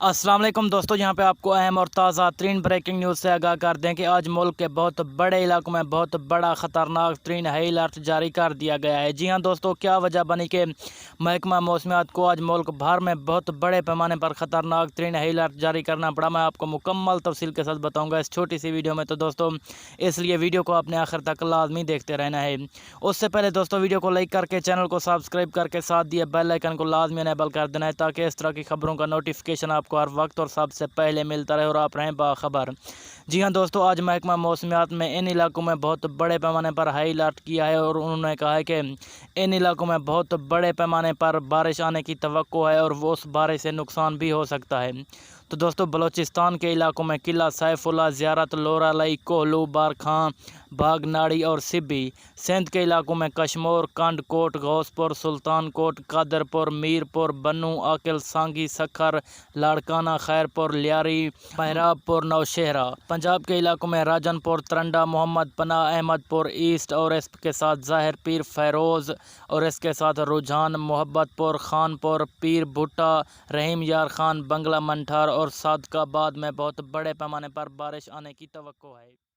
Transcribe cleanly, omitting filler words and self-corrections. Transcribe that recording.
अस्सलाम वालेकुम दोस्तों, यहाँ पे आपको अहम और ताज़ा तरीन ब्रेकिंग न्यूज़ से आगाह कर दें कि आज मुल्क के बहुत बड़े इलाकों में बहुत बड़ा ख़तरनाक तरीन हाई अलर्ट जारी कर दिया गया है। जी हाँ दोस्तों, क्या वजह बनी कि महकमा मौसमियात को आज मुल्क भर में बहुत बड़े पैमाने पर ख़तरनाक तरीन हाई अलर्ट जारी करना पड़ा, मैं आपको मुकम्मल तफसील के साथ बताऊँगा इस छोटी सी वीडियो में। तो दोस्तों, इसलिए वीडियो को अपने आखिर तक लाजमी देखते रहना है। उससे पहले दोस्तों, वीडियो को लाइक करके चैनल को सब्सक्राइब करके साथ दिए बेल आइकन को लाजमी इनेबल कर देना है, ताकि इस तरह की खबरों का नोटिफिकेशन आपको हर वक्त और सबसे पहले मिलता रहे और आप रहें बाखबर। जी हाँ दोस्तों, आज महकमा मौसमियात में इन इलाकों में बहुत बड़े पैमाने पर हाई अलर्ट किया है और उन्होंने कहा है कि इन इलाकों में बहुत बड़े पैमाने पर बारिश आने की तवक्को है और वो उस बारिश से नुकसान भी हो सकता है। तो दोस्तों, बलूचिस्तान के इलाकों में किला सैफुल्ला, ज़ियारत, लोरालाई, कोहलू, बारखां, बागनाड़ी और सिब्बी। सिंध के इलाकों में कश्मोर, कंड कोट, गौसपुर, सुल्तानकोट, कादरपुर, मीरपुर, बन्नू, आकिल, सांगी, सखर, लाड़काना, खैरपुर, लियारी, महराबपुर, नौशहरा। पंजाब के इलाकों में राजनपुर, तरंडा, मोहम्मद पनाह, अहमदपुर ईस्ट और इसके साथ ज़ाहिर पीर, फ़ैरोज़ और इसके साथ रुझान, मोहब्बतपुर, खानपुर, पीर भुट्टा, रहीम यार खान, बंगला मंठार और सादकाबाद में बहुत बड़े पैमाने पर बारिश आने की तवक्को है।